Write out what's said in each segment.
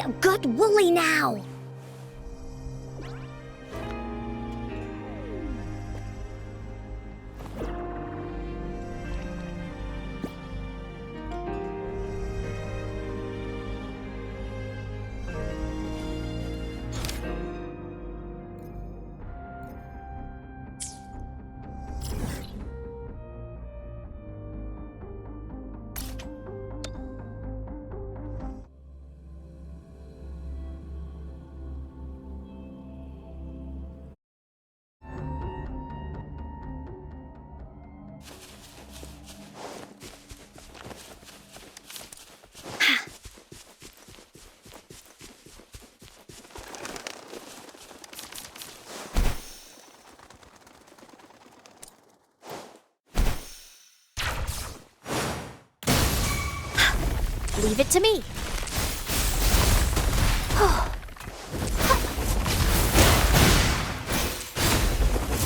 a good Wooly now! Leave it to me.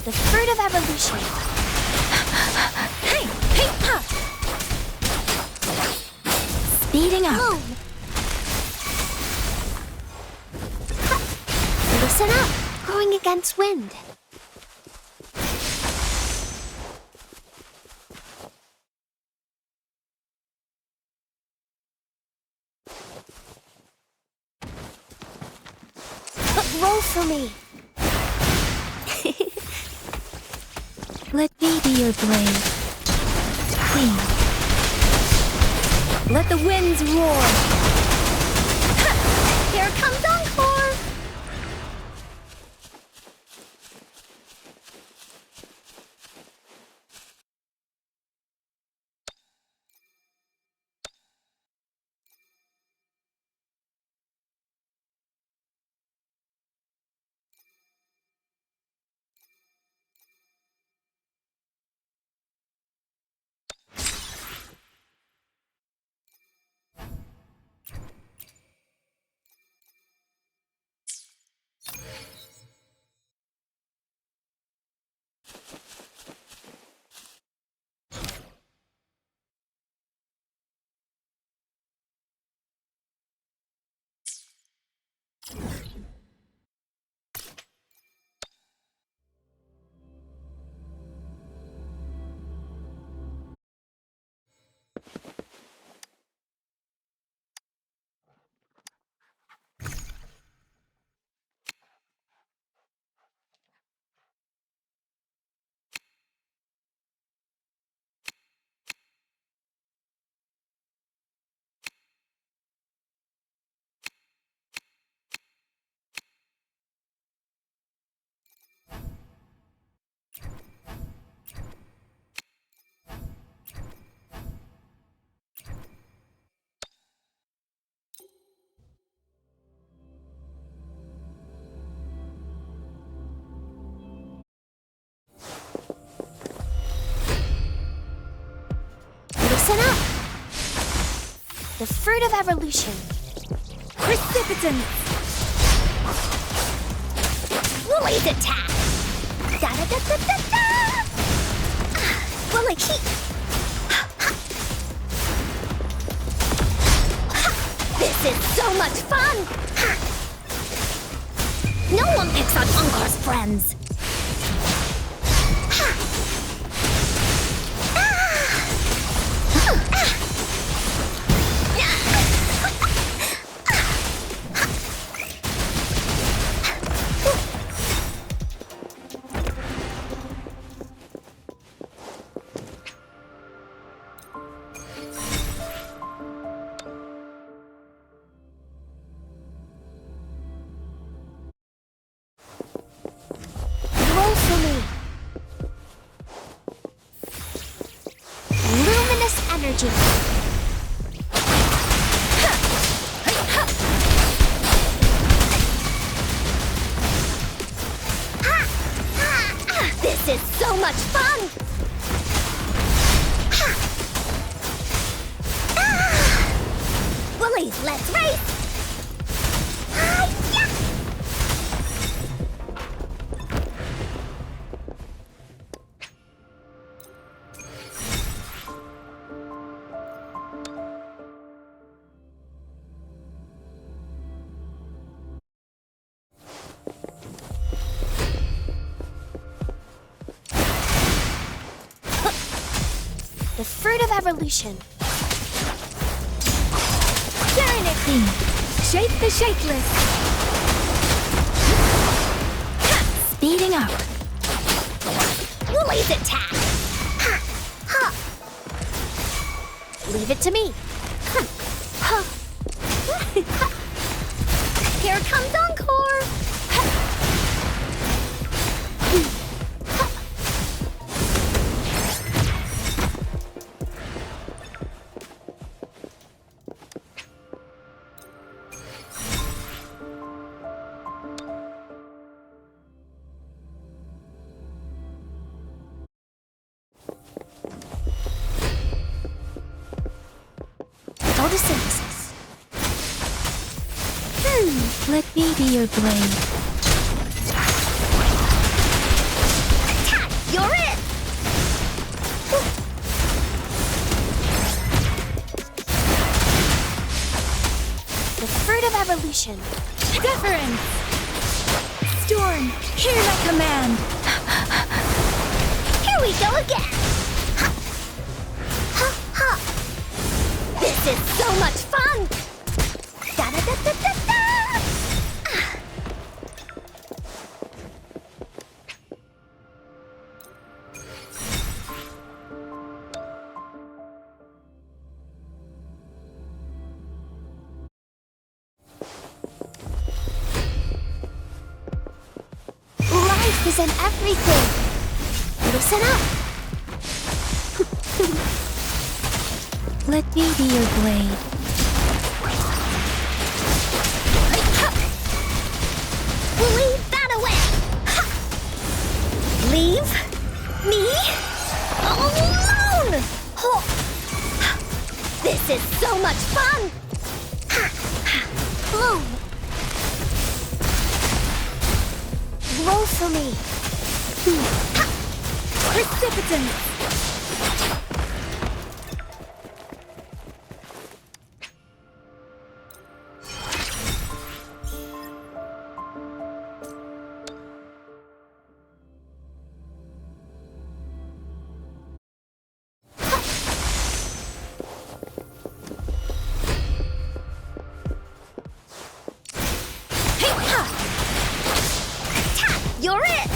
The fruit of evolution. Hey, hey, ha! Speeding up. Listen up. Going against wind. Roll for me. Let me be your blade, queen. Let the winds roar. Here comes Encore. Listen up. The fruit of evolution. Precipitance. Wooly's attack. Da da da da da da. Wooly heat. This is so much fun. No one picks on Encore's friends. Roll for me. Luminous energy. This is so much fun! Woolies, let's race! Hi-ya! fruit of evolution. Serenity. Shake the shakeless. Speeding up. Woolly's attack. Ha, ha. Leave it to me. Ha. Here comes Encore. Photosynthesis. Let me be your blade. Attack! You're it! The fruit of evolution. Deference. Storm, hear my command. Here we go again! Ha! Ha! Ha! This is so much fun! Da-da-da-da-da-da! Life is in everything! Listen up! Let me be your blade. Leave that away! Ha! Leave me alone! Ho! This is so much fun! Ha! Bloom! Blow for me! Ha! Precipitant. You're it!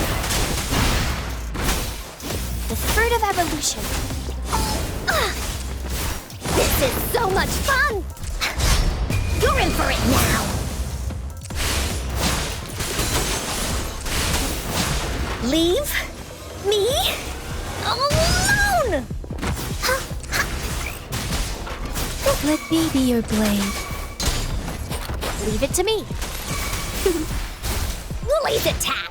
The fruit of evolution. This is so much fun! You're in for it now! Leave me alone! Let me be your blade. Leave it to me. Woolly's attack!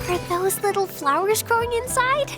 Are those little flowers growing inside?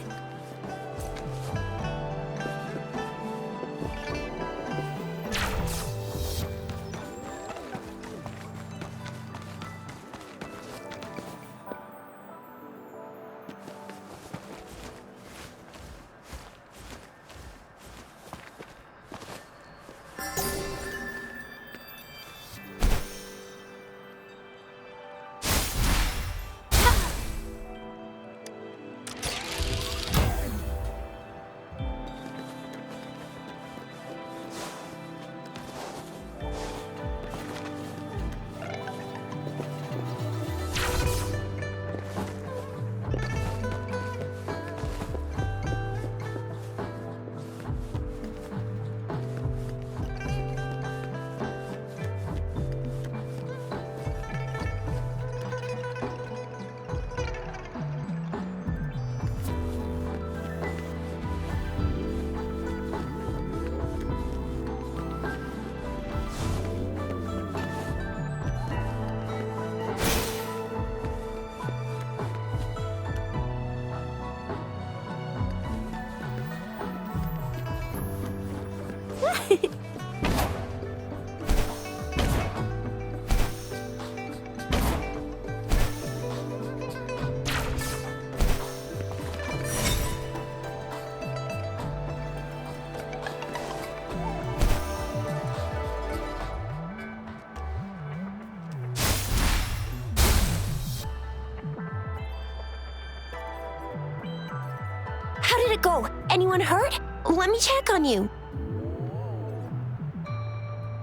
How did it go? Anyone hurt? Let me check on you.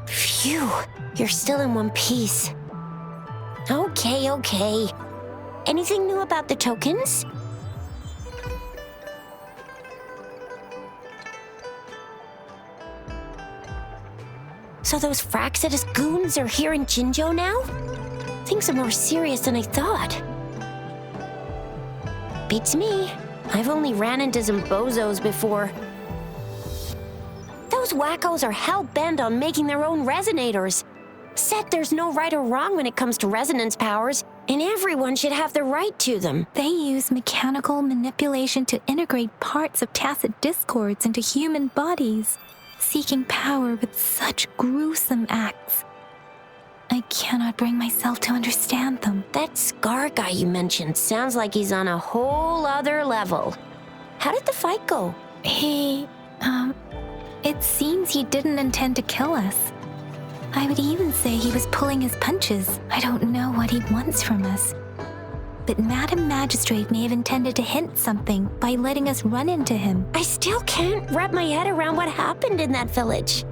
Phew, you're still in one piece. Okay. Anything new about the tokens? So those Fraxidus goons are here in Jinzhou now? Things are more serious than I thought. Beats me. I've only ran into some bozos before. Those wackos are hell-bent on making their own resonators. Said there's no right or wrong when it comes to resonance powers, and everyone should have the right to them. They use mechanical manipulation to integrate parts of tacit discords into human bodies, seeking power with such gruesome acts. I cannot bring myself to understand them. That Scar guy you mentioned sounds like he's on a whole other level. How did the fight go? It seems he didn't intend to kill us. I would even say he was pulling his punches. I don't know what he wants from us. But Madam Magistrate may have intended to hint something by letting us run into him. I still can't wrap my head around what happened in that village.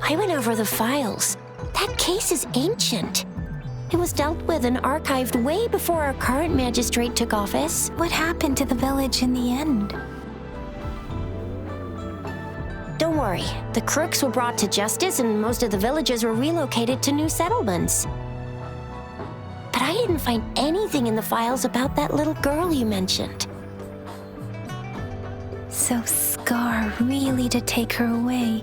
I went over the files. That case is ancient. It was dealt with and archived way before our current magistrate took office. What happened to the village in the end? Don't worry. The crooks were brought to justice and most of the villagers were relocated to new settlements. But I didn't find anything in the files about that little girl you mentioned. So Scar really did take her away.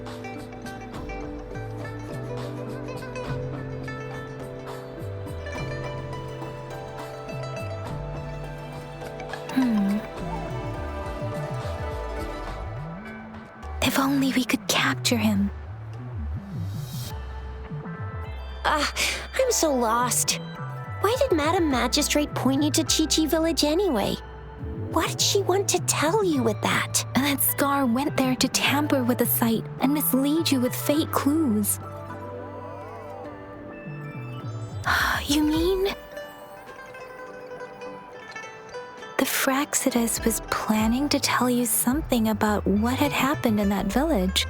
If only we could capture him. I'm so lost. Why did Madam Magistrate point you to Chi-Chi Village anyway? What did she want to tell you with that? And that Scar went there to tamper with the site and mislead you with fake clues. You mean? The Fraxidus was planning to tell you something about what had happened in that village.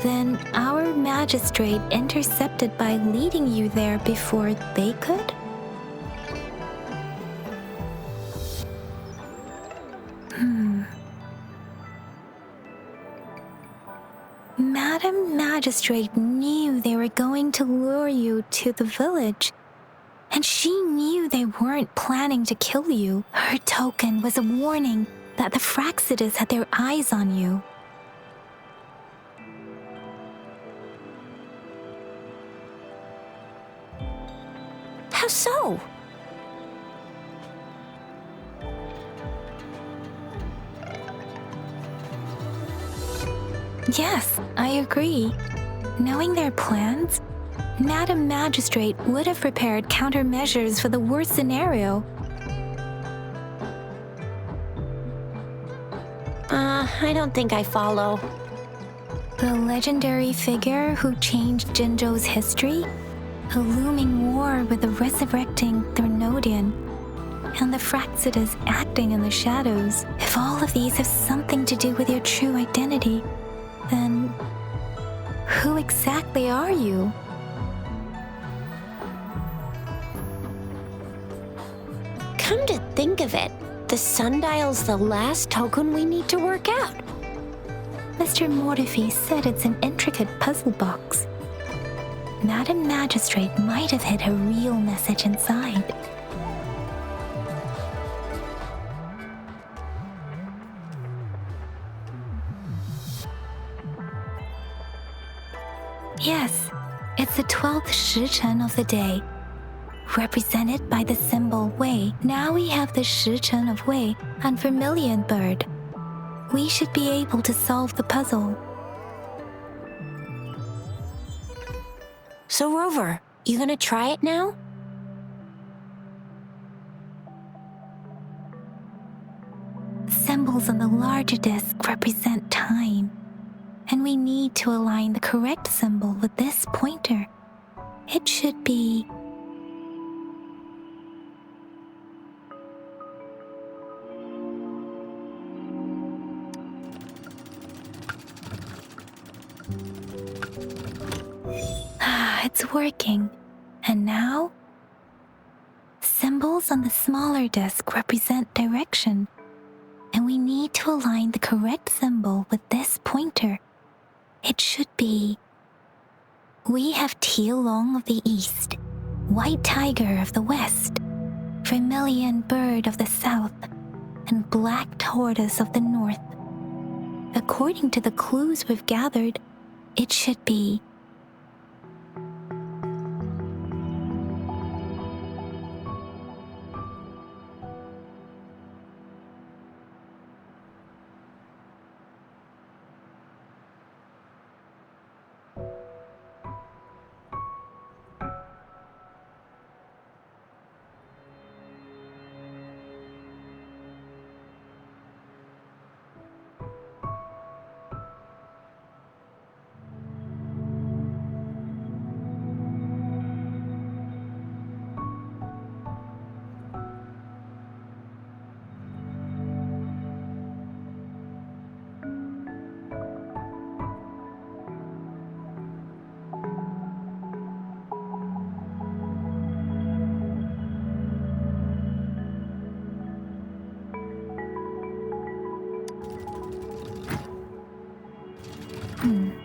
Then our magistrate intercepted by leading you there before they could? Madam Magistrate knew they were going to lure you to the village. And she knew they weren't planning to kill you. Her token was a warning that the Fraxidus had their eyes on you. How so? Yes, I agree. Knowing their plans, Madam Magistrate would have prepared countermeasures for the worst scenario. I don't think I follow. The legendary figure who changed Jinzhou's history? A looming war with the resurrecting Thermodian, and the Fraxidas acting in the shadows. If all of these have something to do with your true identity, then who exactly are you? Come to think of it, the sundial's the last token we need to work out. Mr. Mortefi said it's an intricate puzzle box. Madam Magistrate might have hid a real message inside. Yes, it's the 12th shichen of the day, represented by the symbol Wei. Now we have the shichen of Wei and Vermilion Bird. We should be able to solve the puzzle. So Rover, you gonna try it now? Symbols on the larger disc represent time, and we need to align the correct symbol with this pointer. It should be... it's working. And now? Symbols on the smaller disc represent direction, and we need to align the correct symbol with this pointer. It should be... We have Tielong of the east, White Tiger of the west, Vermilion Bird of the south, and Black Tortoise of the north. According to the clues we've gathered, it should be...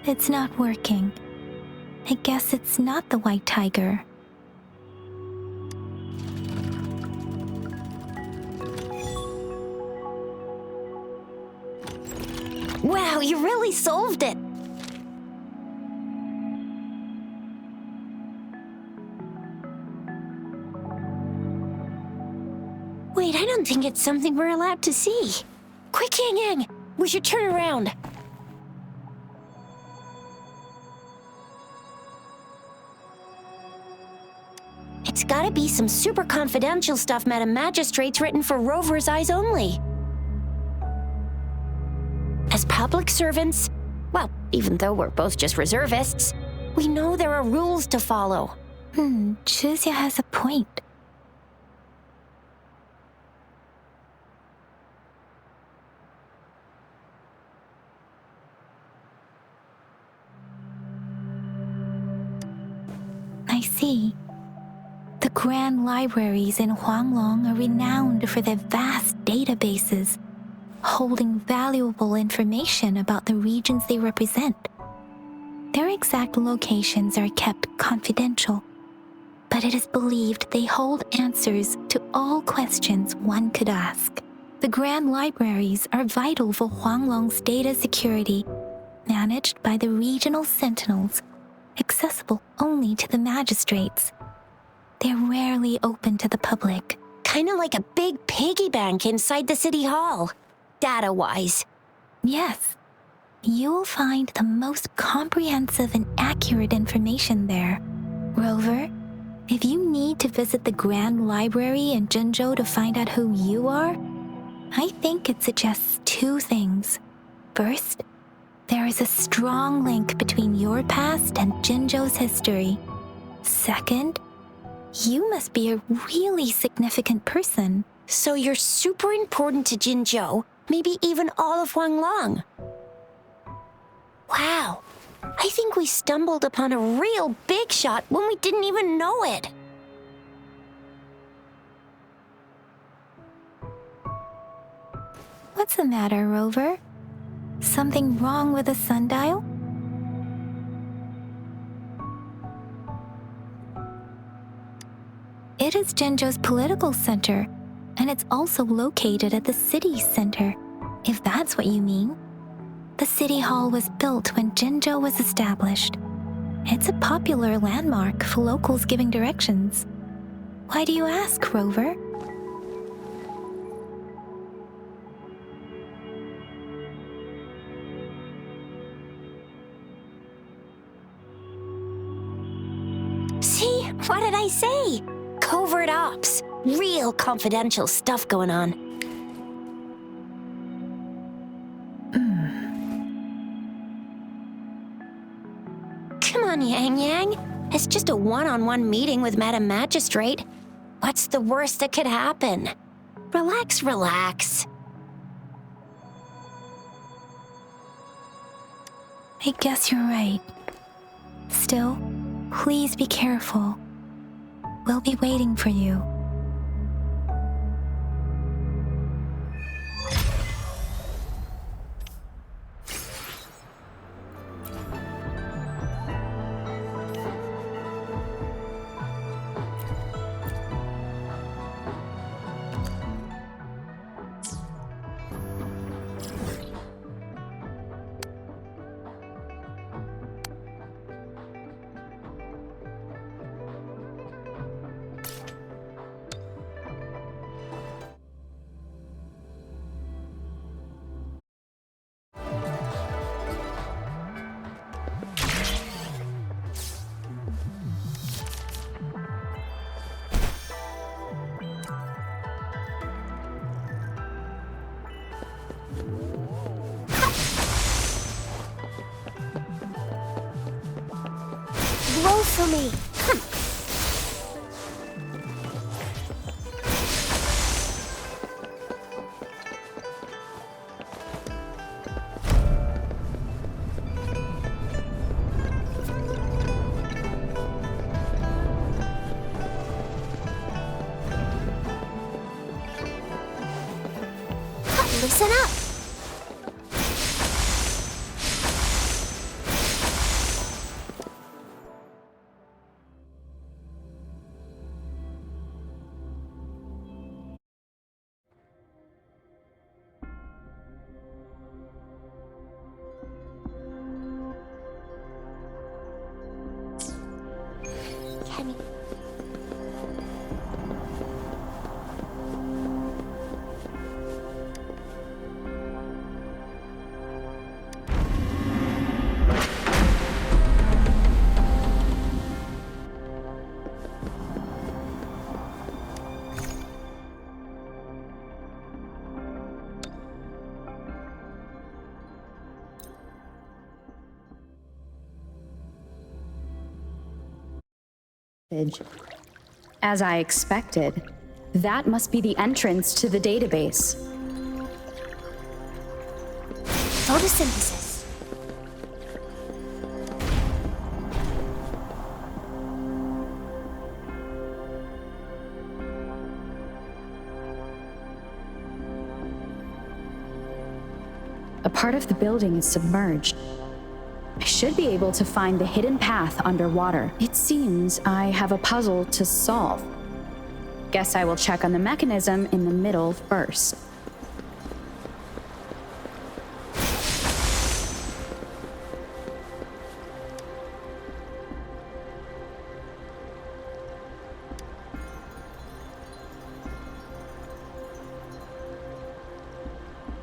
It's not working. I guess it's not the White Tiger. Wow, you really solved it! Wait, I don't think it's something we're allowed to see. Quick, Yang Yang! We should turn around. It's gotta be some super confidential stuff Madam Magistrate's written for Rover's eyes only. As public servants, well, even though we're both just reservists, we know there are rules to follow. Chuzia has a point. I see. The grand libraries in Huanglong are renowned for their vast databases, holding valuable information about the regions they represent. Their exact locations are kept confidential, but it is believed they hold answers to all questions one could ask. The grand libraries are vital for Huanglong's data security, managed by the regional sentinels, accessible only to the magistrates. They're rarely open to the public. Kinda like a big piggy bank inside the city hall, data-wise. Yes, You'll find the most comprehensive and accurate information there. Rover, if you need to visit the Grand Library in Jinzhou to find out who you are, I think it suggests two things. First, there is a strong link between your past and Jinzhou's history. Second, you must be a really significant person. So you're super important to Jinzhou, maybe even all of Huanglong. Wow, I think we stumbled upon a real big shot when we didn't even know it. What's the matter, Rover? Something wrong with the sundial? It is Jinzhou's political center, and it's also located at the city center, if that's what you mean. The city hall was built when Jinzhou was established. It's a popular landmark for locals giving directions. Why do you ask, Rover? See, what did I say? Covert ops. Real confidential stuff going on. Come on, Yang Yang. It's just a one-on-one meeting with Madam Magistrate. What's the worst that could happen? Relax, relax. I guess you're right. Still, please be careful. We'll be waiting for you. Roll for me. Listen up. Can you... As I expected, that must be the entrance to the database. Photosynthesis. A part of the building is submerged. I should be able to find the hidden path underwater. It seems I have a puzzle to solve. Guess I will check on the mechanism in the middle first.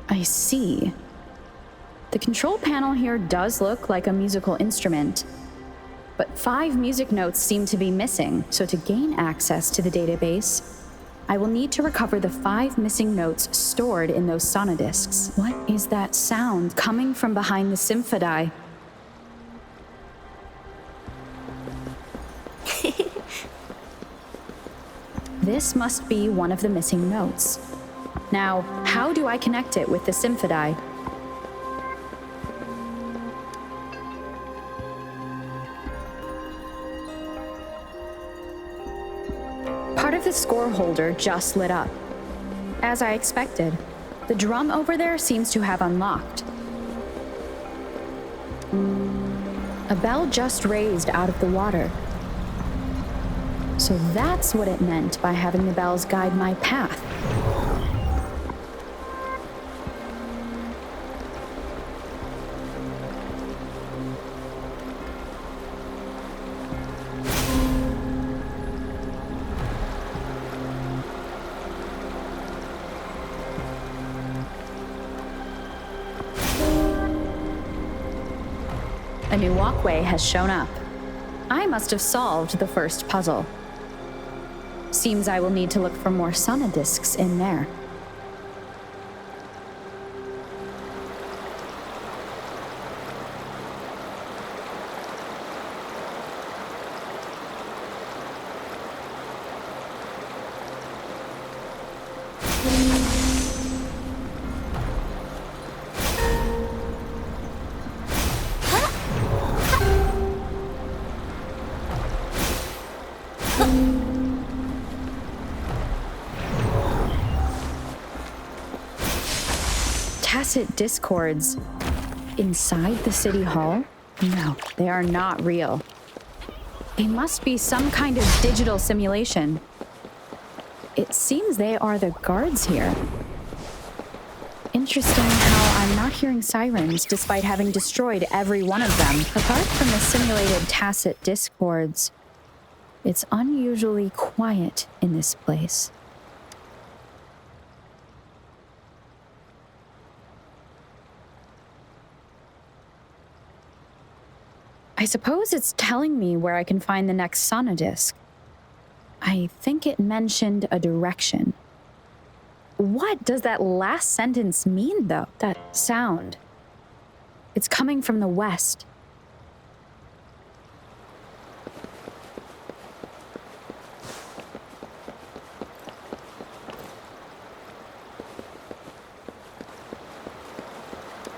I see. The control panel here does look like a musical instrument, but 5 music notes seem to be missing, so to gain access to the database, I will need to recover the 5 missing notes stored in those sonodiscs. What is that sound coming from behind the symphody? This must be one of the missing notes. Now, how do I connect it with the symphody? Part of the score holder just lit up. As I expected, the drum over there seems to have unlocked. A bell just raised out of the water. So that's what it meant by having the bells guide my path. A new walkway has shown up. I must have solved the first puzzle. Seems I will need to look for more sonodiscs in there. Tacit discords inside the city hall? No, they are not real. They must be some kind of digital simulation. It seems they are the guards here. Interesting how I'm not hearing sirens despite having destroyed every one of them. Apart from the simulated tacit discords, it's unusually quiet in this place. I suppose it's telling me where I can find the next sonodisc. I think it mentioned a direction. What does that last sentence mean, though? That sound. It's coming from the west.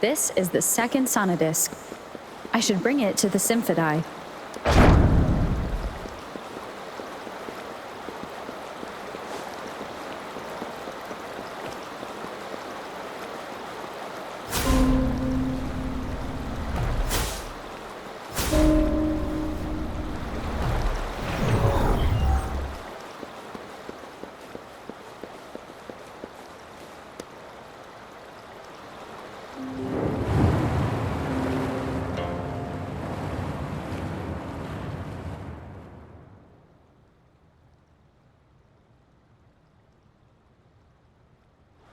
This is the second sonodisc. I should bring it to the symphody.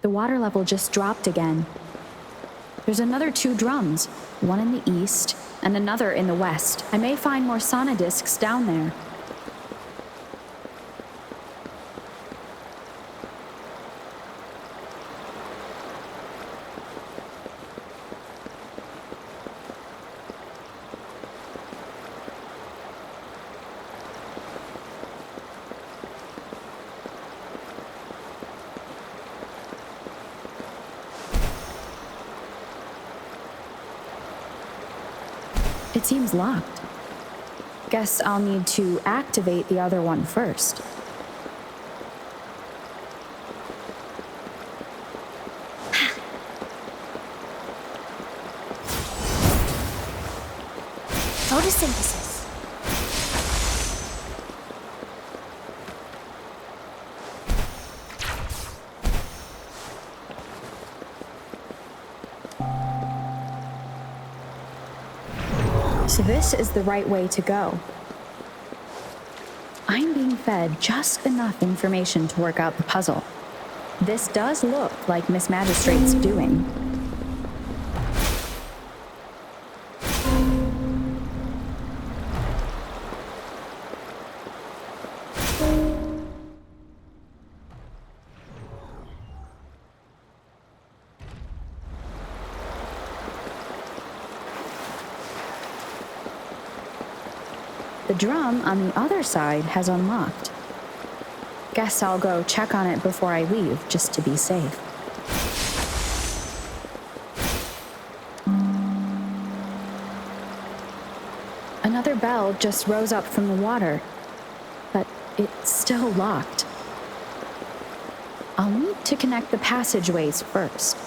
The water level just dropped again. There's another 2 drums, one in the east and another in the west. I may find more sonodiscs down there. It seems locked. Guess I'll need to activate the other one first. Photosynthesis. So this is the right way to go. I'm being fed just enough information to work out the puzzle. This does look like Miss Magistrate's doing. The drum on the other side has unlocked. Guess I'll go check on it before I leave, just to be safe. Another bell just rose up from the water, but it's still locked. I'll need to connect the passageways first.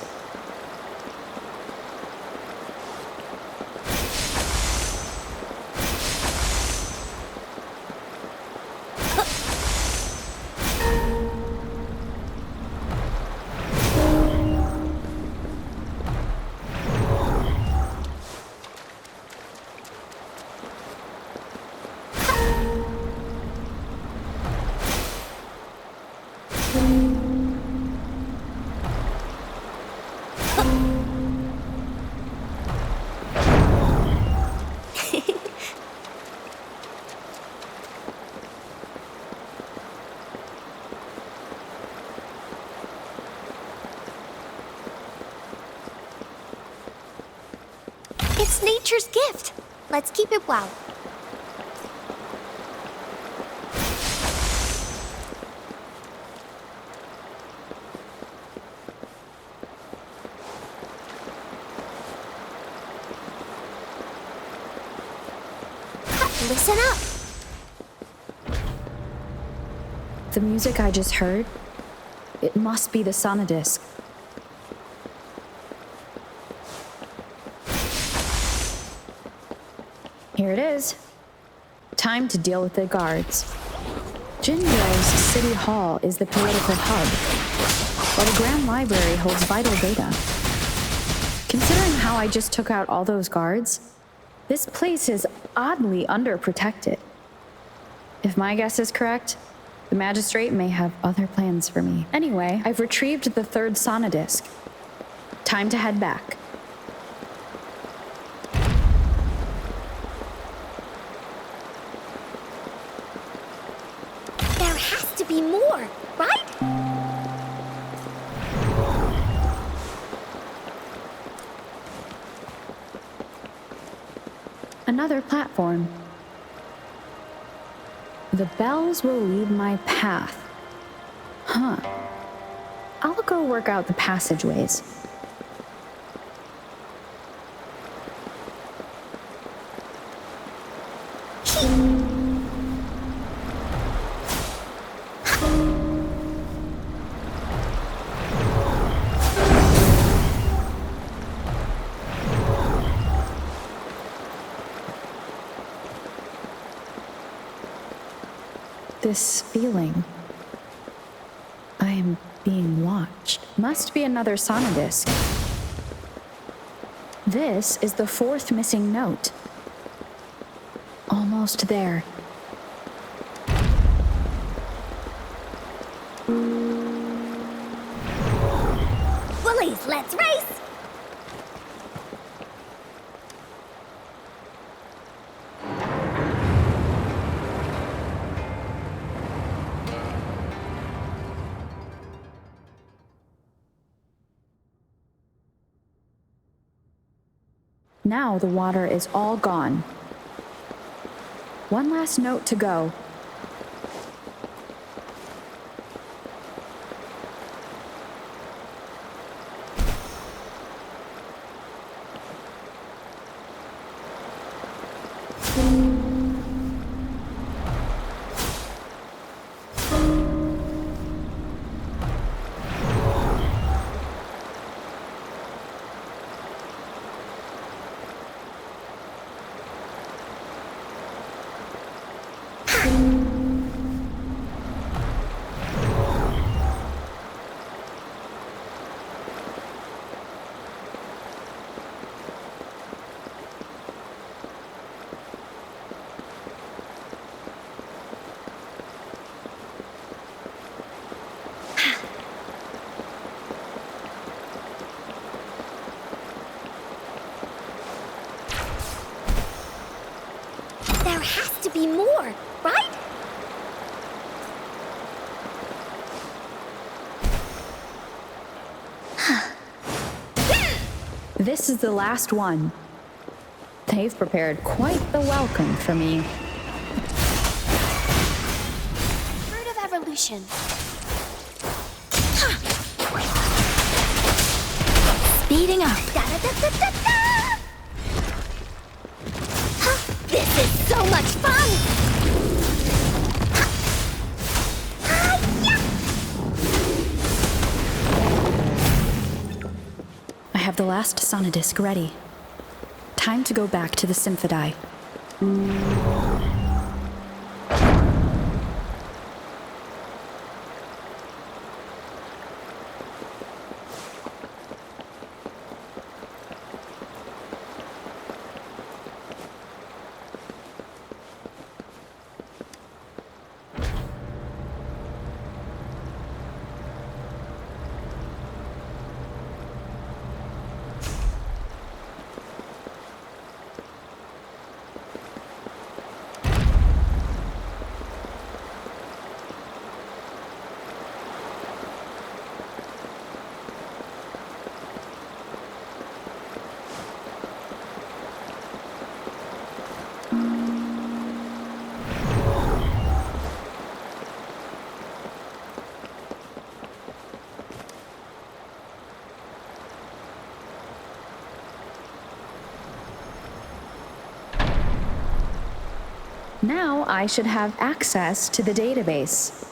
It's nature's gift. Let's keep it well. Listen up. The music I just heard, it must be the sonodisc. Here it is. Time to deal with the guards. Jinjo's City Hall is the political hub, while the Grand Library holds vital data. Considering how I just took out all those guards, this place is oddly underprotected. If my guess is correct, the magistrate may have other plans for me. Anyway, I've retrieved the third sonodisc. Time to head back. There has to be more, right? Another platform. The bells will lead my path. Huh. I'll go work out the passageways. This feeling. I am being watched. Must be another sonodisc. This is the fourth missing note. Almost there. Bullies, let's race! Now the water is all gone. One last note to go. There has to be more, right? This is the last one. They've prepared quite the welcome for me. evolution. Speeding up. Da-da-da-da-da-da! This is so much fun! I have the last sonodisc ready. Time to go back to the Symphodi. Now I should have access to the database.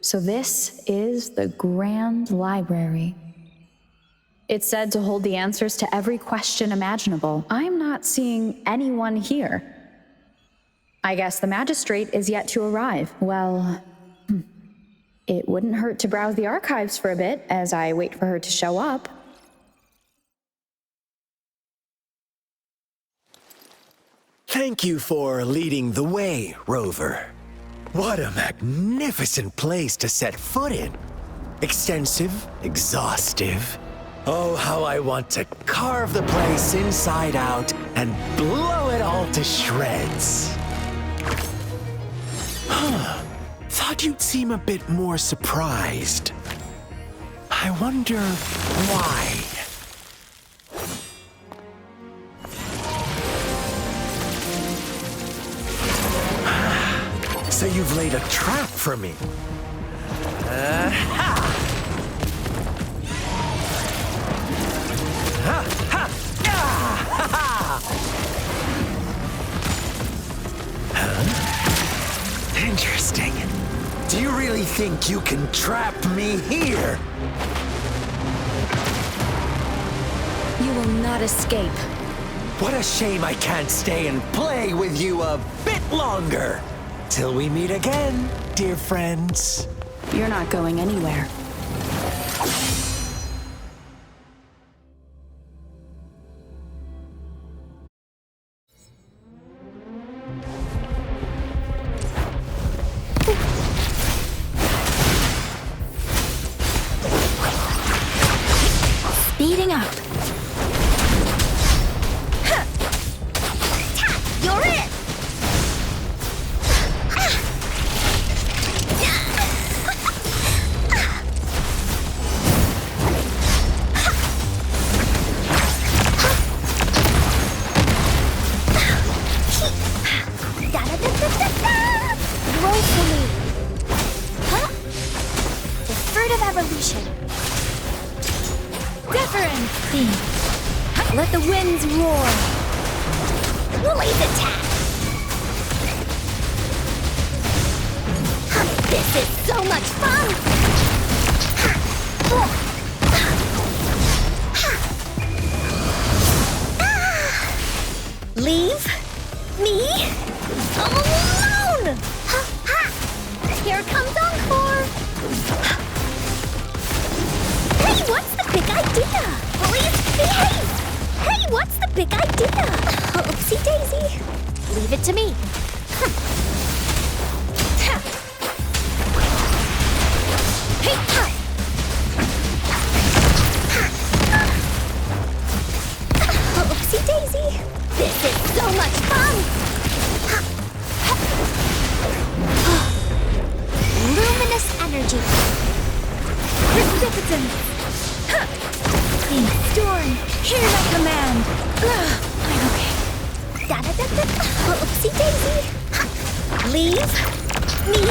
So this is the Grand Library. It's said to hold the answers to every question imaginable. I'm not seeing anyone here. I guess the magistrate is yet to arrive. Well, it wouldn't hurt to browse the archives for a bit as I wait for her to show up. Thank you for leading the way, Rover. What a magnificent place to set foot in. Extensive, exhaustive. Oh, how I want to carve the place inside out and blow it all to shreds. Thought you'd seem a bit more surprised. I wonder why. So you've laid a trap for me. Interesting. Do you really think you can trap me here? You will not escape. What a shame I can't stay and play with you a bit longer. Till we meet again, dear friends. You're not going anywhere. Speeding up. You're it! Roll for me. Huh? The fruit of evolution. Different. Let the winds roar. Woolly's attack. This is so much fun. Leave me alone. Here comes Encore. Hey, what's the big idea? Please behave. Hey, what's the big idea? Oopsie daisy. Leave it to me. Hey, much fun! Luminous energy. Precipitance! Storm, hear my command! I'm okay. Da-da-da-da. Oopsie daisy. Leave me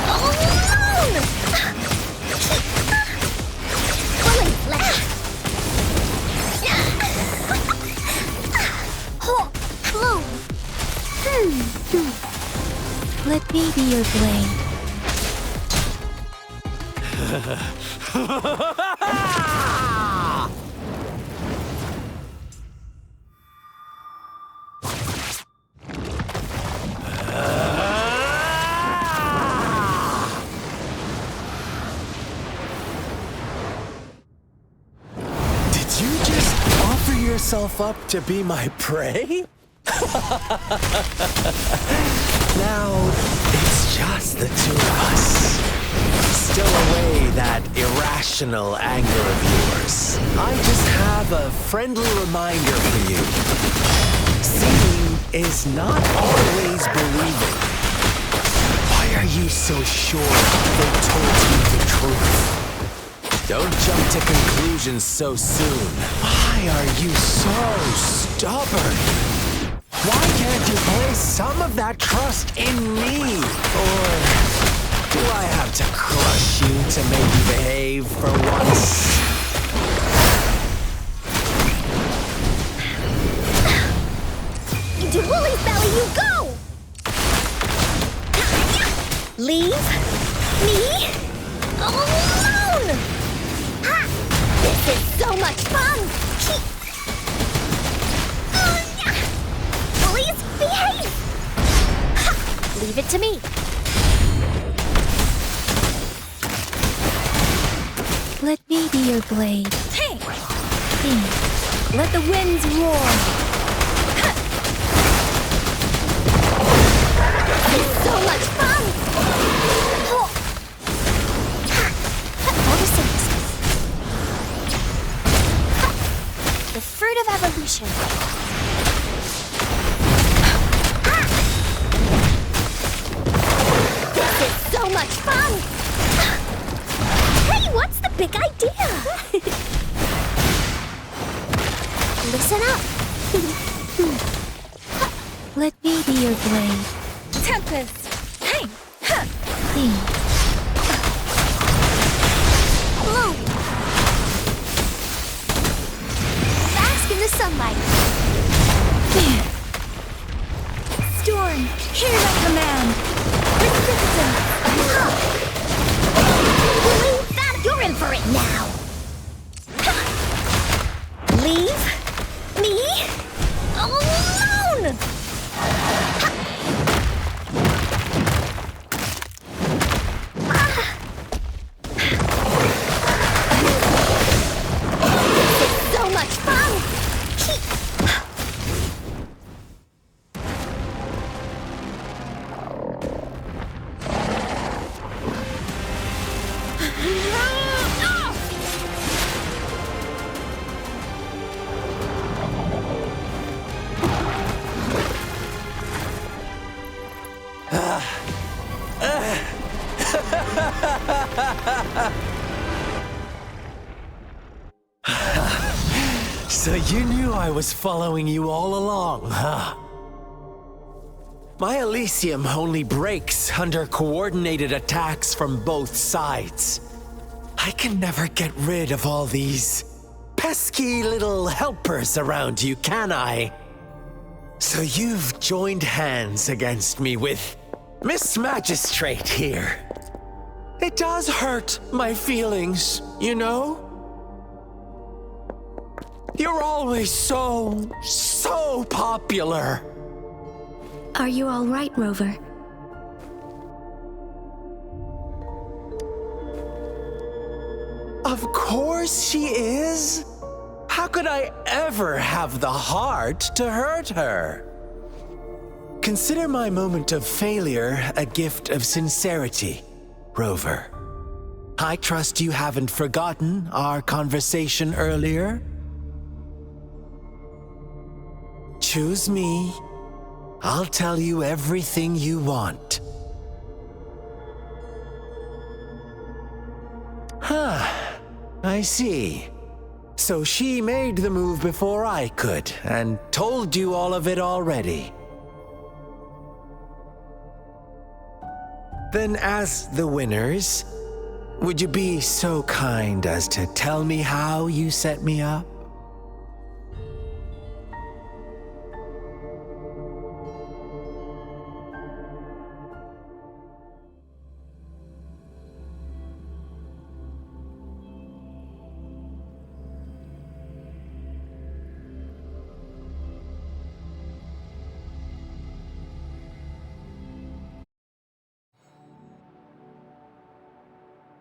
alone! Pulling flesh. Bloom. Let me be your blade. Did you just offer yourself up to be my prey? Now, it's just the two of us. Still away that irrational anger of yours. I just have a friendly reminder for you. Seeing is not always believing. Why are you so sure they told you the truth? Don't jump to conclusions so soon. Why are you so stubborn? Why can't you place some of that trust in me? Or do I have to crush you to make you behave for once? Into Wooly's belly you go! Leave me alone! Ha! This is so much fun! Please behave! Ha! Leave it to me. Let me be your blade. Hey! Let the winds roar. It's so much fun! Photosynthesis. The fruit of evolution. This is so much fun! Hey, what's the big idea? Listen up. Let me be your blade. Tempest. Hey! Bloom. Bask in the sunlight. Storm, hear my command. Precipitance! You're in for it now. Leave me alone. This is so much fun. So you knew I was following you all along, huh? My Elysium only breaks under coordinated attacks from both sides. I can never get rid of all these pesky little helpers around you, can I? So you've joined hands against me with Miss Magistrate here. It does hurt my feelings, you know? You're always so popular. Are you all right, Rover? Of course she is. How could I ever have the heart to hurt her? Consider my moment of failure a gift of sincerity, Rover. I trust you haven't forgotten our conversation earlier? choose me, I'll tell you everything you want. Huh, I see. So she made the move before I could, and told you all of it already. Then as the winners, would you be so kind as to tell me how you set me up?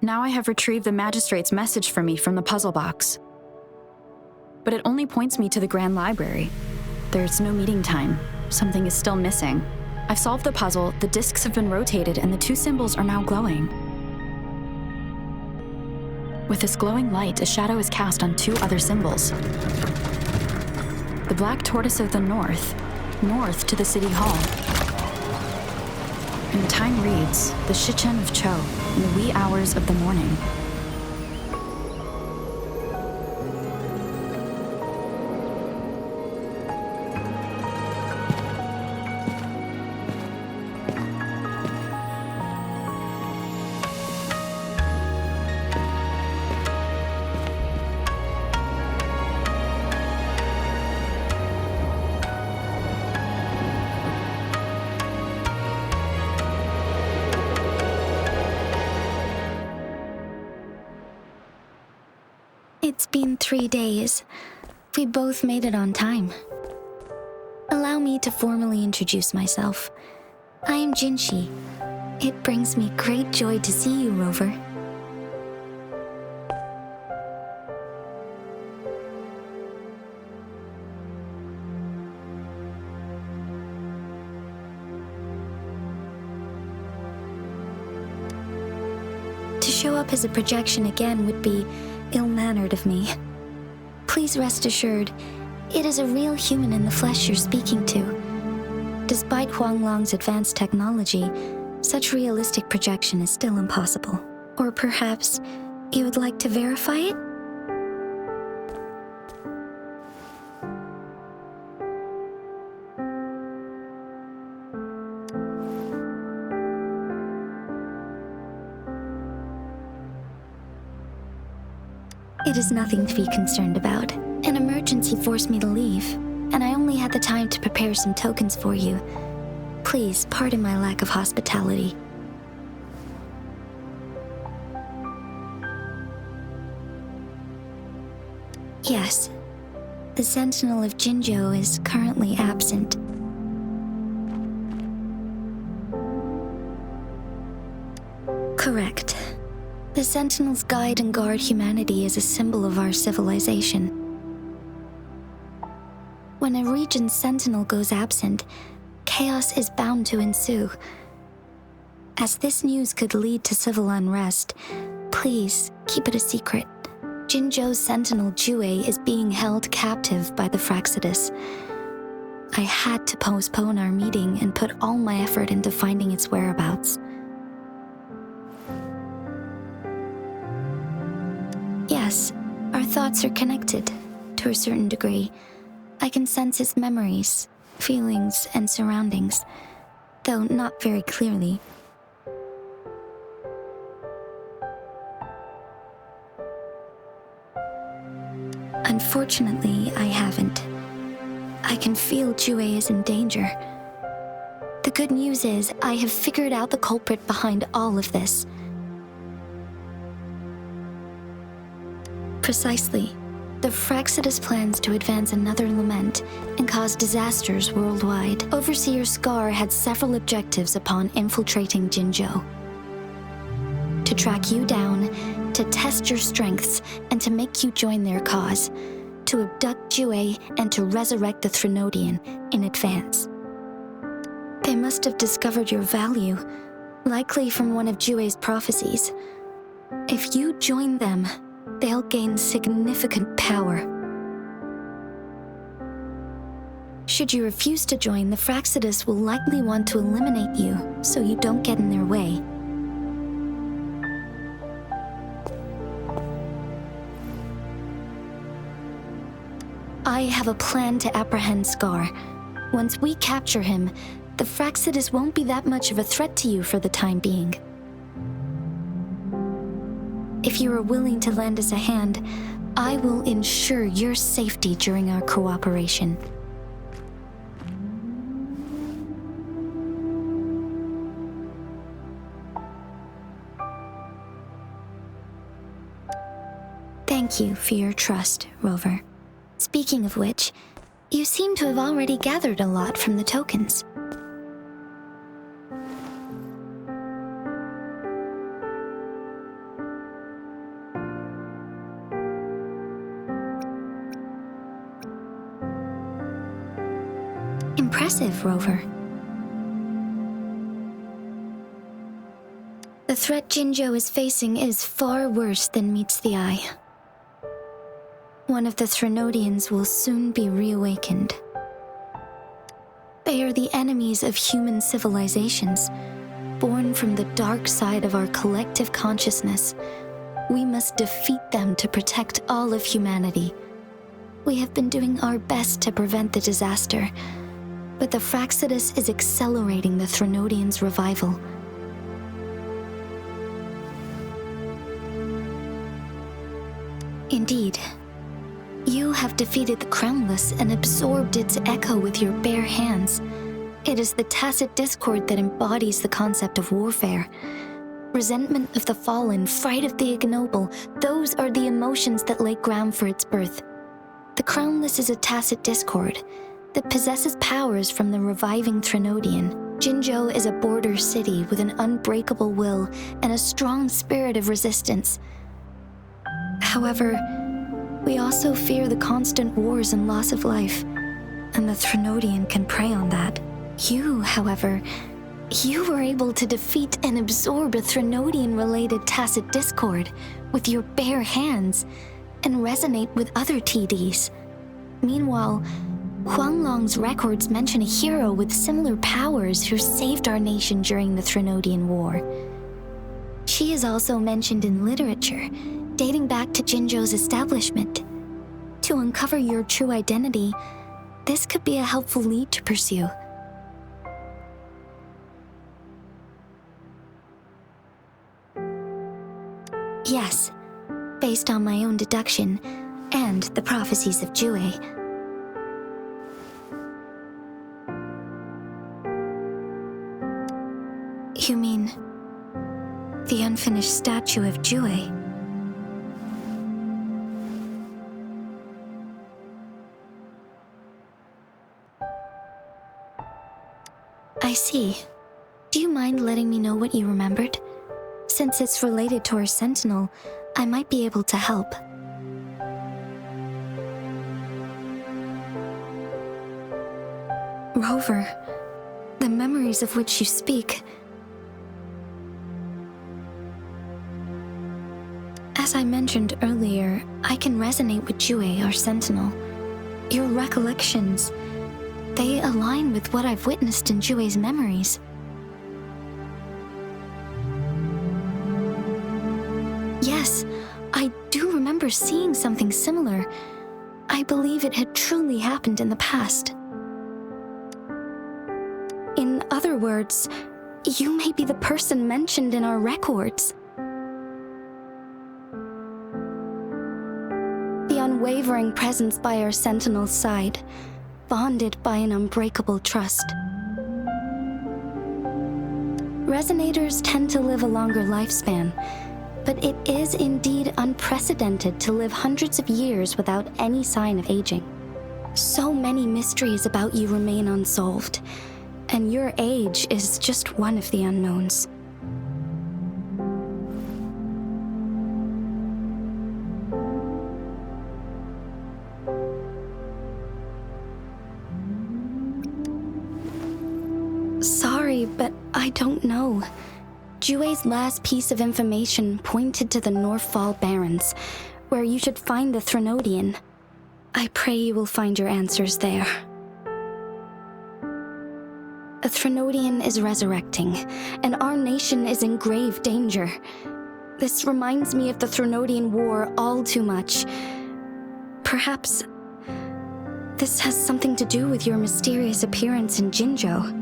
Now I have retrieved the magistrate's message for me from the puzzle box. But it only points me to the Grand Library. There's no meeting time. Something is still missing. I've solved the puzzle, the discs have been rotated, and the two symbols are now glowing. With this glowing light, a shadow is cast on two other symbols. The black tortoise of the north to the city hall. And the time reads, the Shichen of Cho, in the wee hours of the morning. It's been 3 days. We both made it on time. Allow me to formally introduce myself. I am Jinshi. It brings me great joy to see you, Rover. To show up as a projection again would be ill-mannered of me. Please rest assured, it is a real human in the flesh you're speaking to. Despite Huanglong's advanced technology, such realistic projection is still impossible. Or perhaps you would like to verify it? It is nothing to be concerned about. An emergency forced me to leave, and I only had the time to prepare some tokens for you. Please pardon my lack of hospitality. Yes, the Sentinel of Jinzhou is currently absent. Correct. The Sentinels guide and guard humanity as a symbol of our civilization. When a region's Sentinel goes absent, chaos is bound to ensue. As this news could lead to civil unrest, please keep it a secret. Jinzhou's Sentinel Jue is being held captive by the Fraxidus. I had to postpone our meeting and put all my effort into finding its whereabouts. Yes, our thoughts are connected, to a certain degree. I can sense his memories, feelings, and surroundings, though not very clearly. Unfortunately, I haven't. I can feel Jue is in danger. The good news is, I have figured out the culprit behind all of this. Precisely. The Fraxidus plans to advance another lament and cause disasters worldwide. Overseer Scar had several objectives upon infiltrating Jinzhou. To track you down, to test your strengths, and to make you join their cause. To abduct Jue and to resurrect the Threnodian in advance. They must have discovered your value, likely from one of Jue's prophecies. If you join them, they'll gain significant power. Should you refuse to join, the Fractsidus will likely want to eliminate you, so you don't get in their way. I have a plan to apprehend Scar. Once we capture him, the Fractsidus won't be that much of a threat to you for the time being. If you are willing to lend us a hand, I will ensure your safety during our cooperation. Thank you for your trust, Rover. Speaking of which, you seem to have already gathered a lot from the tokens. Impressive, Rover. The threat Jinzhou is facing is far worse than meets the eye. One of the Threnodians will soon be reawakened. They are the enemies of human civilizations, born from the dark side of our collective consciousness. We must defeat them to protect all of humanity. We have been doing our best to prevent the disaster, but the Fractsidus is accelerating the Threnodians' revival. Indeed, you have defeated the Crownless and absorbed its echo with your bare hands. It is the tacit discord that embodies the concept of warfare. Resentment of the fallen, fright of the ignoble, those are the emotions that lay ground for its birth. The Crownless is a tacit discord that possesses powers from the reviving Threnodian. Jinzhou is a border city with an unbreakable will and a strong spirit of resistance. However, we also fear the constant wars and loss of life, and the Threnodian can prey on that. You, however, you were able to defeat and absorb a Threnodian-related tacit discord with your bare hands and resonate with other TDs. Meanwhile, Huanglong's records mention a hero with similar powers who saved our nation during the Threnodian War. She is also mentioned in literature, dating back to Jinzhou's establishment. To uncover your true identity, this could be a helpful lead to pursue. Yes, based on my own deduction and the prophecies of WuWa. You mean the unfinished statue of WuWa? I see. Do you mind letting me know what you remembered? Since it's related to our sentinel, I might be able to help. Rover, the memories of which you speak. As I mentioned earlier, I can resonate with WuWa, our sentinel. Your recollections, they align with what I've witnessed in WuWa's memories. Yes, I do remember seeing something similar. I believe it had truly happened in the past. In other words, you may be the person mentioned in our records. The unwavering presence by our sentinel's side, bonded by an unbreakable trust. Resonators tend to live a longer lifespan, but it is indeed unprecedented to live hundreds of years without any sign of aging. So many mysteries about you remain unsolved, and your age is just one of the unknowns. Sorry, but I don't know. WuWa's last piece of information pointed to the Northfall Barrens, where you should find the Threnodian. I pray you will find your answers there. a Threnodian is resurrecting, and our nation is in grave danger. This reminds me of the Threnodian War all too much. Perhaps this has something to do with your mysterious appearance in Jinzhou.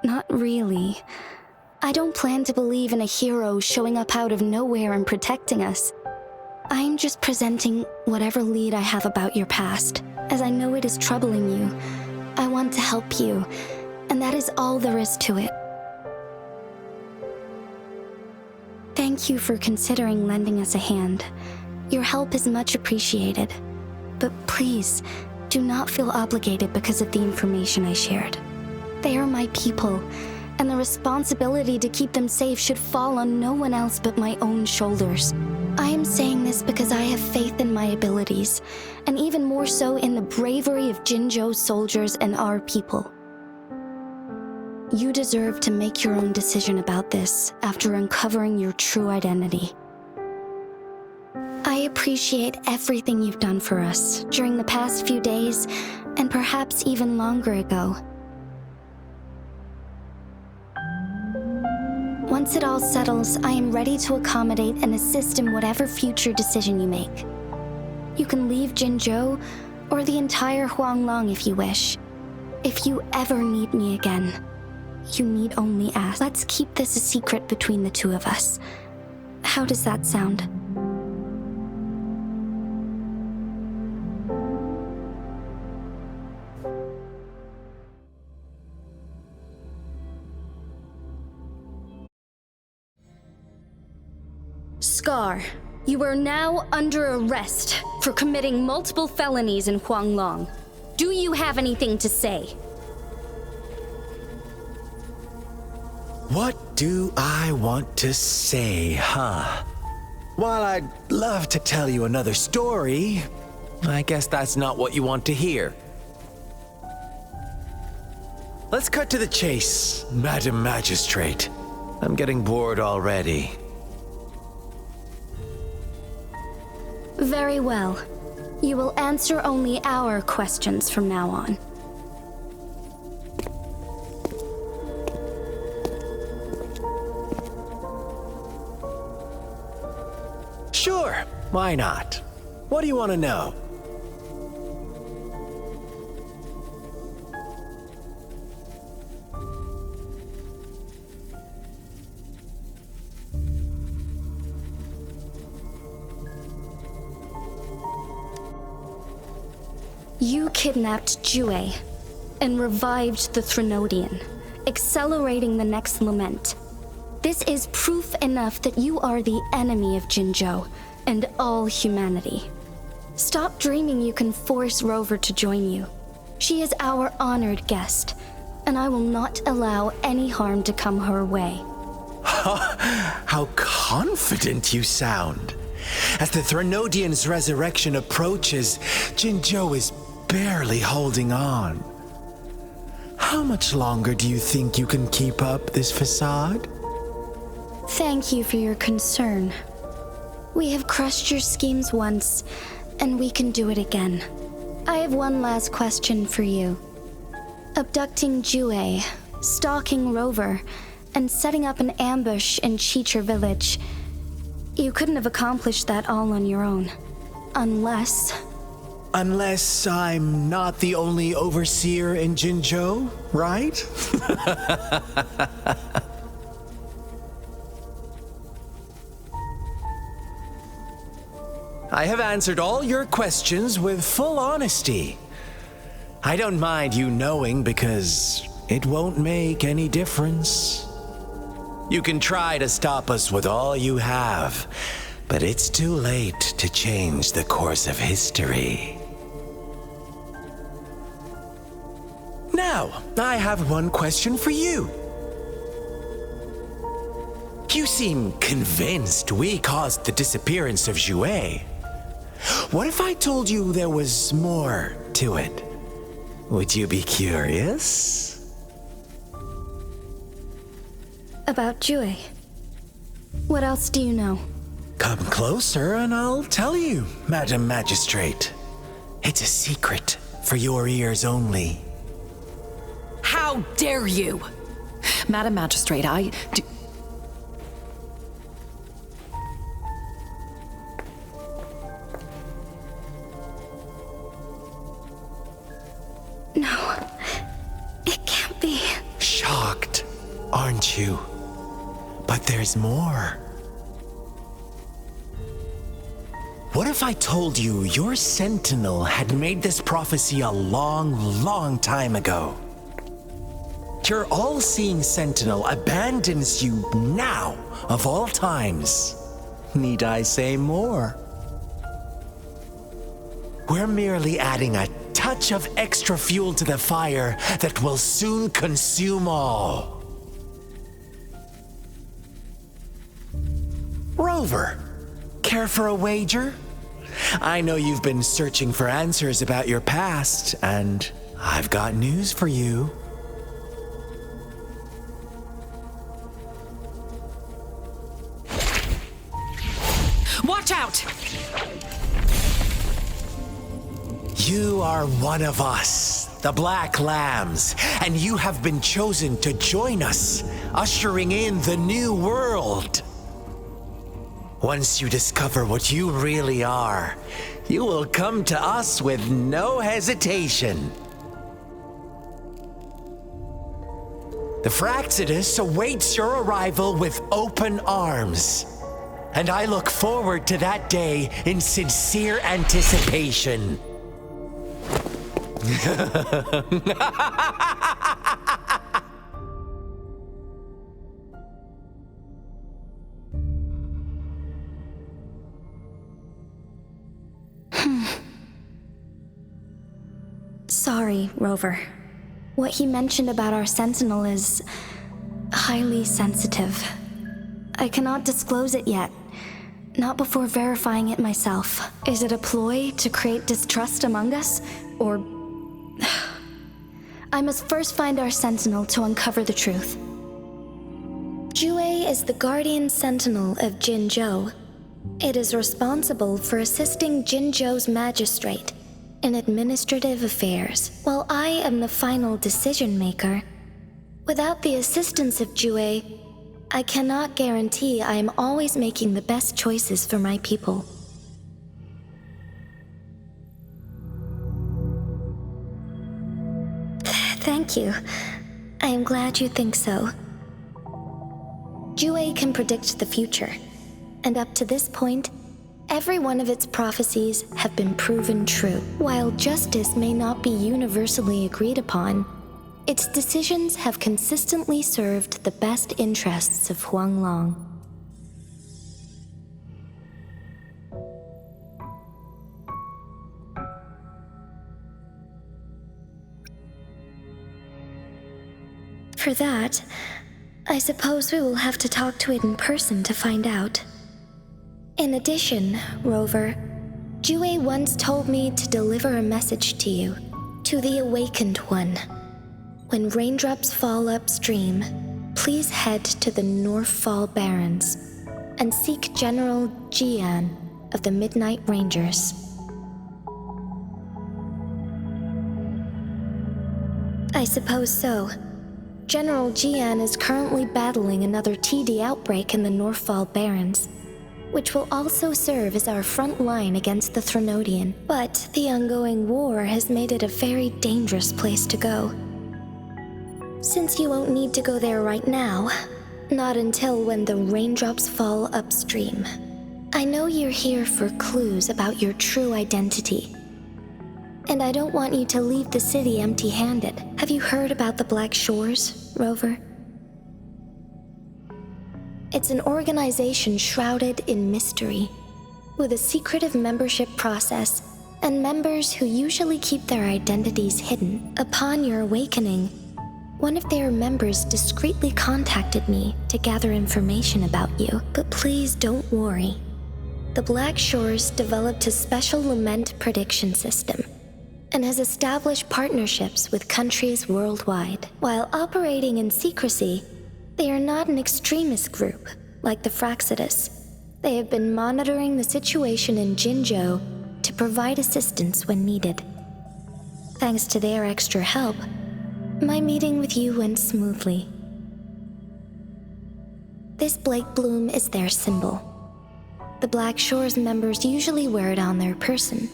Not really. I don't plan to believe in a hero showing up out of nowhere and protecting us. I'm just presenting whatever lead I have about your past, as I know it is troubling you. I want to help you, and that is all there is to it. Thank you for considering lending us a hand. Your help is much appreciated. But please, do not feel obligated because of the information I shared. They are my people, and the responsibility to keep them safe should fall on no one else but my own shoulders. I am saying this because I have faith in my abilities, and even more so in the bravery of Jinzhou's soldiers and our people. You deserve to make your own decision about this after uncovering your true identity. I appreciate everything you've done for us during the past few days, and perhaps even longer ago. Once it all settles, I am ready to accommodate and assist in whatever future decision you make. You can leave Jinzhou or the entire Huanglong if you wish. If you ever need me again, you need only ask. Let's keep this a secret between the two of us. How does that sound? Scar, you are now under arrest for committing multiple felonies in Huanglong. Do you have anything to say? What do I want to say, huh? While I'd love to tell you another story, I guess that's not what you want to hear. Let's cut to the chase, Madam Magistrate. I'm getting bored already. Very well. You will answer only our questions from now on. Sure, why not? What do you want to know? You kidnapped Jue and revived the Threnodian, accelerating the next lament. This is proof enough that you are the enemy of Jinzhou and all humanity. Stop dreaming you can force Rover to join you. She is our honored guest, and I will not allow any harm to come her way. How confident you sound. As the Threnodian's resurrection approaches, Jinzhou is barely holding on. How much longer do you think you can keep up this facade? Thank you for your concern. We have crushed your schemes once, and we can do it again. I have one last question for you. Abducting Jue, stalking Rover, and setting up an ambush in Cheecher village. You couldn't have accomplished that all on your own. Unless I'm not the only overseer in Jinzhou, right? I have answered all your questions with full honesty. I don't mind you knowing because it won't make any difference. You can try to stop us with all you have, but it's too late to change the course of history. Now, I have one question for you. You seem convinced we caused the disappearance of Jue. What if I told you there was more to it? Would you be curious? about Jue. What else do you know? Come closer and I'll tell you, Madam Magistrate. It's a secret for your ears only. How dare you! Madam Magistrate, I do... No, it can't be. Shocked, aren't you? But there's more. What if I told you your sentinel had made this prophecy a long, long time ago? Your all-seeing sentinel abandons you now, of all times. Need I say more? We're merely adding a touch of extra fuel to the fire that will soon consume all. Rover, care for a wager? I know you've been searching for answers about your past, and I've got news for you. Watch out! You are one of us, the Black Lambs, and you have been chosen to join us, ushering in the new world. Once you discover what you really are, you will come to us with no hesitation. The Fraxidus awaits your arrival with open arms, and I look forward to that day in sincere anticipation. Sorry, Rover. What he mentioned about our sentinel is highly sensitive. I cannot disclose it yet, not before verifying it myself. Is it a ploy to create distrust among us, or... I must first find our sentinel to uncover the truth. WuWa is the guardian sentinel of Jinzhou. It is responsible for assisting Jinzhou's magistrate in administrative affairs, while I am the final decision maker. Without the assistance of WuWa, I cannot guarantee I am always making the best choices for my people. Thank you. I am glad you think so. WuWa can predict the future, and up to this point, every one of its prophecies have been proven true. While justice may not be universally agreed upon, its decisions have consistently served the best interests of Huanglong. For that, I suppose we will have to talk to it in person to find out. In addition, Rover, WuWa once told me to deliver a message to you, to the Awakened One. When raindrops fall upstream, please head to the Northfall Barrens and seek General Jian of the Midnight Rangers. I suppose so. General Jian is currently battling another TD outbreak in the Northfall Barrens, which will also serve as our front line against the Threnodian. But the ongoing war has made it a very dangerous place to go. Since you won't need to go there right now, not until when the raindrops fall upstream. I know you're here for clues about your true identity, and I don't want you to leave the city empty-handed. Have you heard about the Black Shores, Rover? It's an organization shrouded in mystery, with a secretive membership process and members who usually keep their identities hidden. Upon your awakening, one of their members discreetly contacted me to gather information about you. But please don't worry. The Black Shores developed a special lament prediction system and has established partnerships with countries worldwide. While operating in secrecy, they are not an extremist group like the Fraxidus. They have been monitoring the situation in Jinzhou to provide assistance when needed. Thanks to their extra help, my meeting with you went smoothly. This Blake Bloom is their symbol. The Black Shores members usually wear it on their person.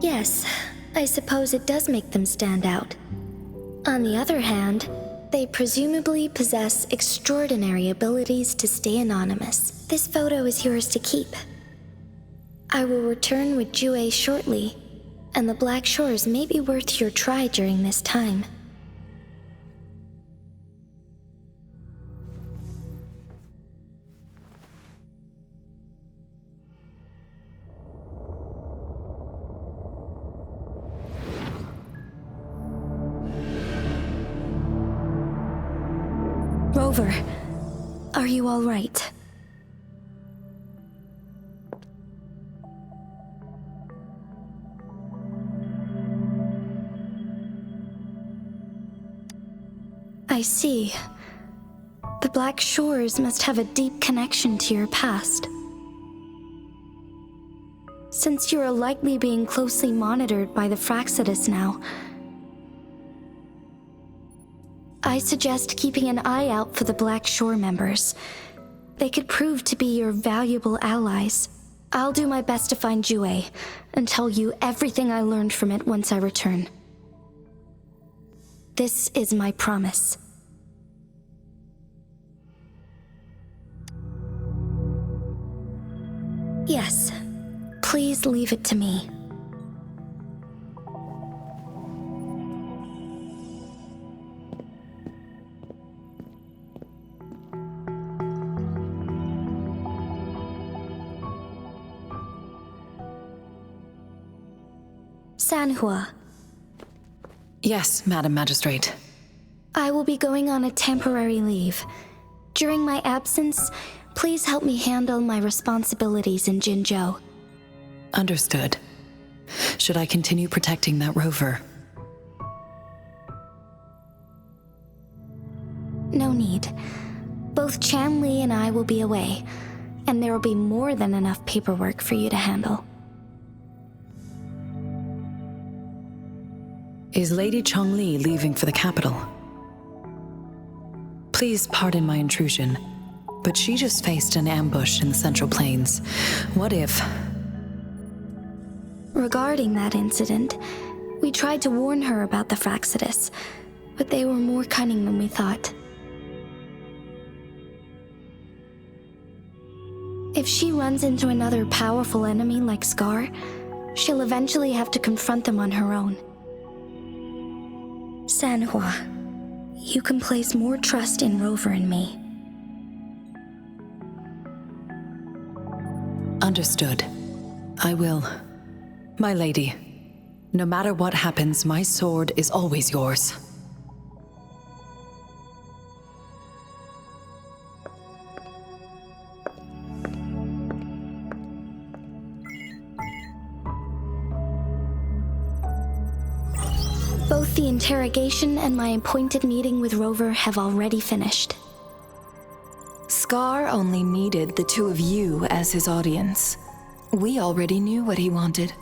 Yes, I suppose it does make them stand out. On the other hand, they presumably possess extraordinary abilities to stay anonymous. This photo is yours to keep. I will return with WuWa shortly, and the Black Shores may be worth your try during this time. Rover, are you all right? I see. The Black Shores must have a deep connection to your past. Since you are likely being closely monitored by the Fraxidus now, I suggest keeping an eye out for the Black Shore members. They could prove to be your valuable allies. I'll do my best to find WuWa and tell you everything I learned from it once I return. This is my promise. Yes, please leave it to me. Sanhua. Yes, Madam Magistrate. I will be going on a temporary leave. During my absence, please help me handle my responsibilities in Jinzhou. Understood. Should I continue protecting that rover? No need. Both Chanli and I will be away, and there will be more than enough paperwork for you to handle. Is Lady Chongli leaving for the capital? Please pardon my intrusion, but she just faced an ambush in the Central Plains. What if... Regarding that incident, we tried to warn her about the Fraxidus, but they were more cunning than we thought. If she runs into another powerful enemy like Scar, she'll eventually have to confront them on her own. Sanhua, you can place more trust in Rover and me. Understood. I will. My lady, no matter what happens, my sword is always yours. Both the interrogation and my appointed meeting with Rover have already finished. Scar only needed the two of you as his audience. We already knew what he wanted,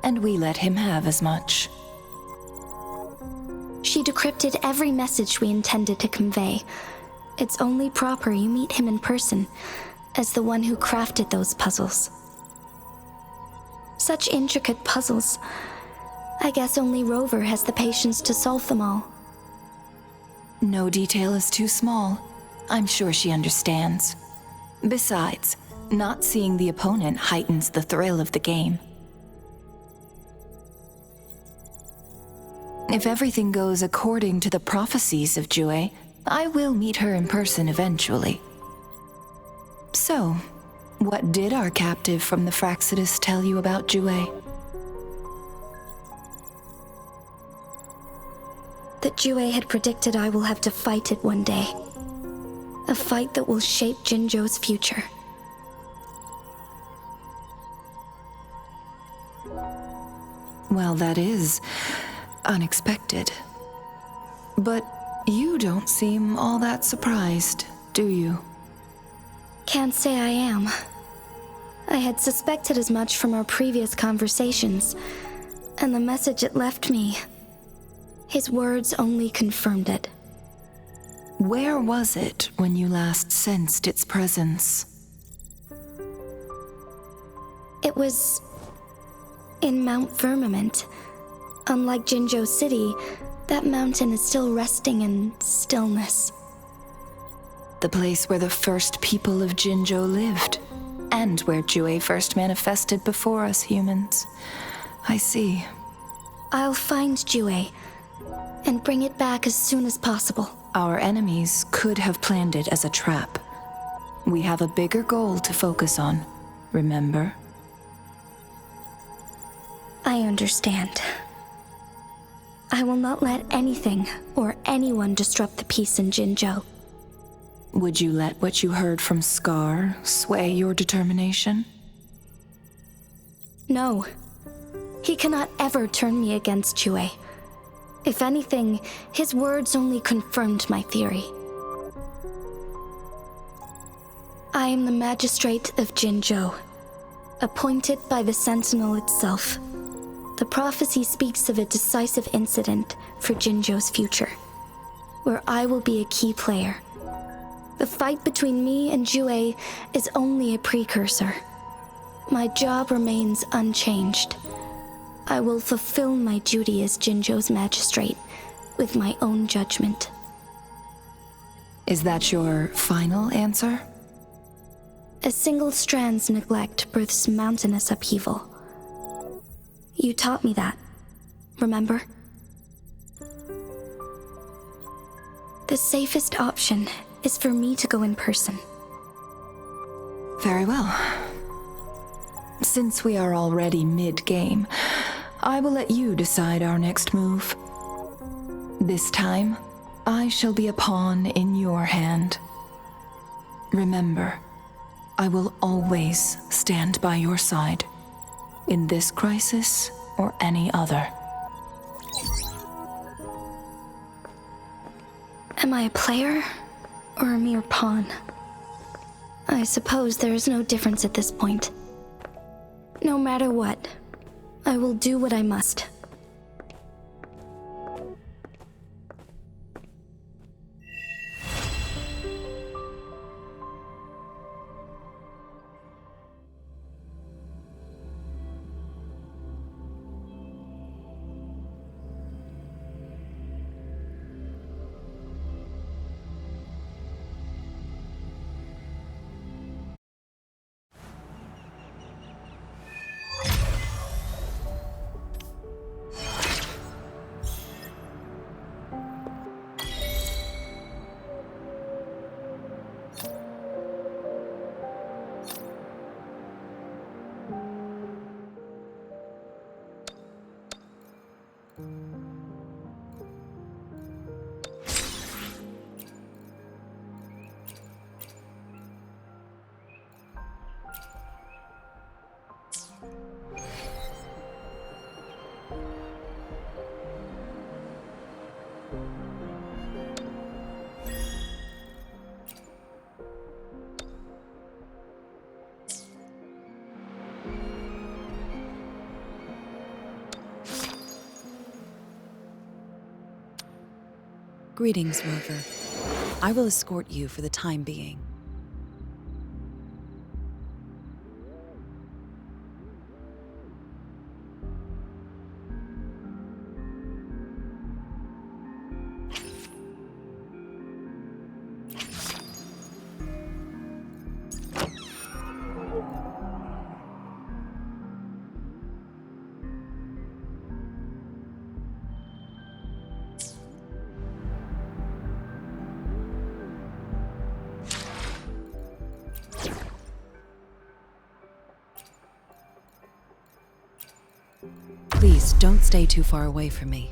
and we let him have as much. She decrypted every message we intended to convey. It's only proper you meet him in person, as the one who crafted those puzzles. Such intricate puzzles. I guess only Rover has the patience to solve them all. No detail is too small. I'm sure she understands. Besides, not seeing the opponent heightens the thrill of the game. If everything goes according to the prophecies of WuWa, I will meet her in person eventually. So, what did our captive from the Fraxidus tell you about WuWa? That WuWa had predicted I will have to fight it one day. A fight that will shape Jinzhou's future. Well, that is unexpected. But you don't seem all that surprised, do you? Can't say I am. I had suspected as much from our previous conversations, and the message it left me, his words only confirmed it. Where was it when you last sensed its presence? It was in Mount Firmament. Unlike Jinzhou City, that mountain is still resting in stillness. The place where the first people of Jinzhou lived, and where Jue first manifested before us humans. I see. I'll find Jue and bring it back as soon as possible. Our enemies could have planned it as a trap. We have a bigger goal to focus on, remember? I understand. I will not let anything or anyone disrupt the peace in Jinzhou. Would you let what you heard from Scar sway your determination? No. He cannot ever turn me against Jue. If anything, his words only confirmed my theory. I am the Magistrate of Jinzhou, appointed by the Sentinel itself. The prophecy speaks of a decisive incident for Jinzhou's future, where I will be a key player. The fight between me and Jue is only a precursor. My job remains unchanged. I will fulfill my duty as Jinzhou's magistrate with my own judgment. Is that your final answer? A single strand's neglect births mountainous upheaval. You taught me that, remember? The safest option is for me to go in person. Very well. Since we are already mid-game, I will let you decide our next move. This time, I shall be a pawn in your hand. Remember, I will always stand by your side, in this crisis or any other. Am I a player or a mere pawn? I suppose there is no difference at this point. No matter what, I will do what I must. Greetings, Rover. I will escort you for the time being. Please, don't stay too far away from me.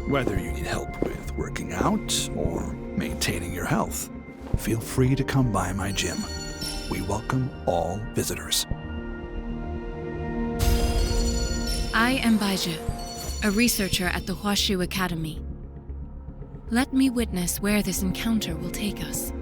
Whether you need help with working out or maintaining your health, feel free to come by my gym. We welcome all visitors. I am Baizhi, a researcher at the Huashu Academy. Let me witness where this encounter will take us.